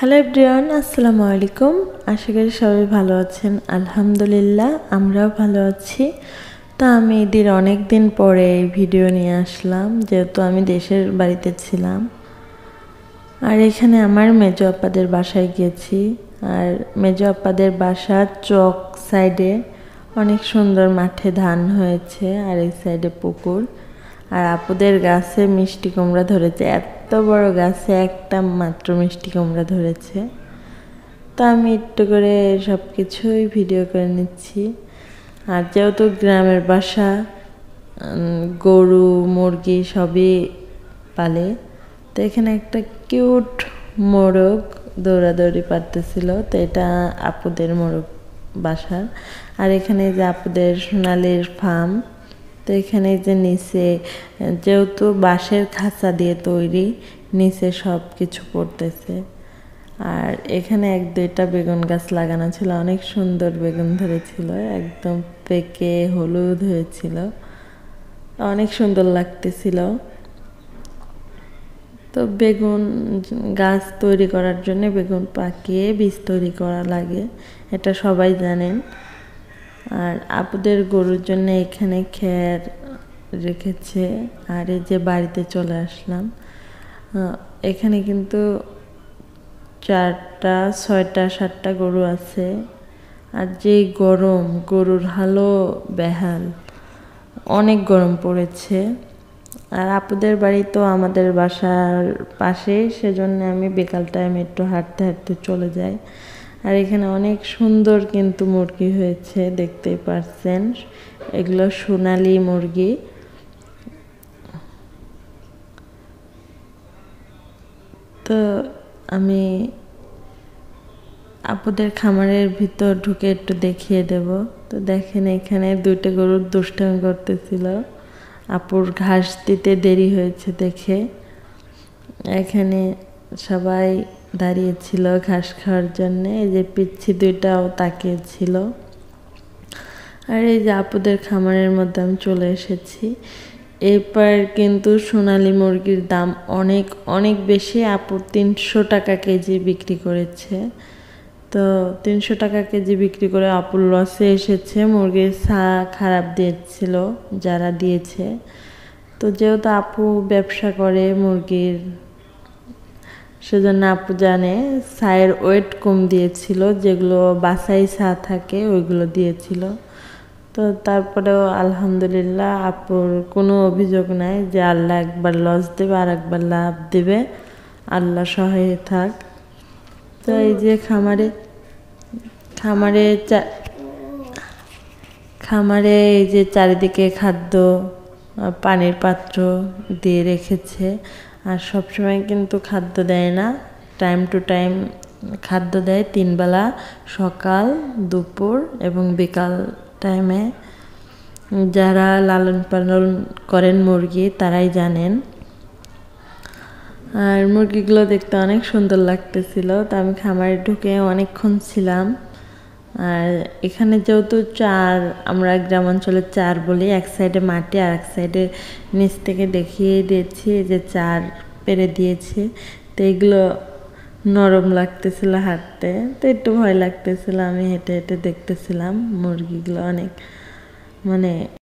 Hello everyone, আসসালামু আলাইকুম। আশা করি সবাই ভালো আছেন। আলহামদুলিল্লাহ আমরাও ভালো আছি। তো আমি ঈদের অনেক দিন পরে এই ভিডিও নিয়ে আসলাম, যেহেতু আমি দেশের বাড়িতে ছিলাম। আর এখানে আমার মেজো আপ্পাদের বাসায় গেছি। আর মেজো আপ্পাদের বাসা চক সাইডে অনেক সুন্দর মাঠে ধান হয়েছে, আর এই সাইডে পুকুর। আর আপুদের গাছে মিষ্টি কুমড়া ধরেছে, এত বড় গাছে একটা মাত্র মিষ্টি কুমড়া ধরেছে। তো আমি একটু করে সব কিছুই ভিডিও করে নিচ্ছি। আর যেহেতু গ্রামের বাসা, গরু মুরগি সবই পালে, তো এখানে একটা কিউট মোরগ দৌড়াদৌড়ি পারতেছিল। তো এটা আপুদের মোরগ বাসার। আর এখানে যে আপুদের সোনালির ফার্ম। তো এখানে যে নিচে যেহেতু বাঁশের খাঁচা দিয়ে তৈরি, নিচে সব কিছু পড়তেছে। আর এখানে এক দুইটা বেগুন গাছ লাগানো ছিল, অনেক সুন্দর বেগুন ধরেছিল, একদম পেকে হলুদ হয়েছিল, অনেক সুন্দর লাগতেছিল। তো বেগুন গাছ তৈরি করার জন্য বেগুন পাকিয়ে বীজ তৈরি করা লাগে, এটা সবাই জানেন। আর আপুদের গরুর জন্য এখানে খ্যার রেখেছে। আর এই যে বাড়িতে চলে আসলাম, এখানে কিন্তু 4টা 6টা 7টা গরু আছে। আর যে গরম, গরুর হালও বেহাল, অনেক গরম পড়েছে। আর আপুদের বাড়ি তো আমাদের বাসার পাশে, সেজন্য আমি বিকাল টাইমে একটু হাঁটতে হাঁটতে চলে যাই। আর এখানে অনেক সুন্দর কিন্তু মুরগি হয়েছে, দেখতেই পারছেন। এগুলো সোনালি মুরগি। তো আমি আপুদের খামারের ভিতর ঢুকে একটু দেখিয়ে দেব। তো দেখেন এখানে 2টা গরুর দুষ্টামি করতেছিল, আপুর ঘাস দিতে দেরি হয়েছে দেখে। এখানে সবাই দাঁড়িয়েছিল ঘাস খাওয়ার জন্য। এই যে পিচ্ছি 2টাও তাকিয়েছিল। আর এই যে আপুদের খামারের মধ্যে আমি চলে এসেছি। এরপর কিন্তু সোনালি মুরগির দাম অনেক অনেক বেশি। আপু 300 টাকা কেজি বিক্রি করেছে। তো 300 টাকা কেজি বিক্রি করে আপুর লসে এসেছে। মুরগির ছা খারাপ দিয়েছিল যারা দিয়েছে। তো যেহেতু আপু ব্যবসা করে মুরগির, সেজন্য আপু জানে, ছায়ের ওয়েট কম দিয়েছিল, যেগুলো বাছাই ছা থাকে ওইগুলো দিয়েছিল। তো তারপরেও আলহামদুলিল্লাহ আপুর কোনো অভিযোগ নাই যে আল্লাহ একবার লস দেবে আর একবার লাভ দেবে, আল্লাহ সহায় থাক। তো এই যে খামারে এই যে চারিদিকে খাদ্য, পানির পাত্র দিয়ে রেখেছে। আর সবসময় কিন্তু খাদ্য দেয় না, টাইম টু টাইম খাদ্য দেয় 3 বেলা, সকাল দুপুর এবং বিকাল টাইমে। যারা লালন পালন করেন মুরগি তারাই জানেন। আর মুরগিগুলো দেখতে অনেক সুন্দর লাগতেছিল। তো আমি খামারে ঢুকে অনেকক্ষণ ছিলাম। আর এখানে যেহেতু আমরা গ্রামাঞ্চলে 4 বলি, এক সাইডে মাটি আর এক সাইডে নিচ থেকে দেখিয়ে দিয়েছি যে 4 পেরে দিয়েছে। তো এগুলো নরম লাগতেছিল হাঁটতে, তো একটু ভয় লাগতেছিল। আমি হেঁটে হেঁটে দেখতেছিলাম মুরগিগুলো, অনেক মানে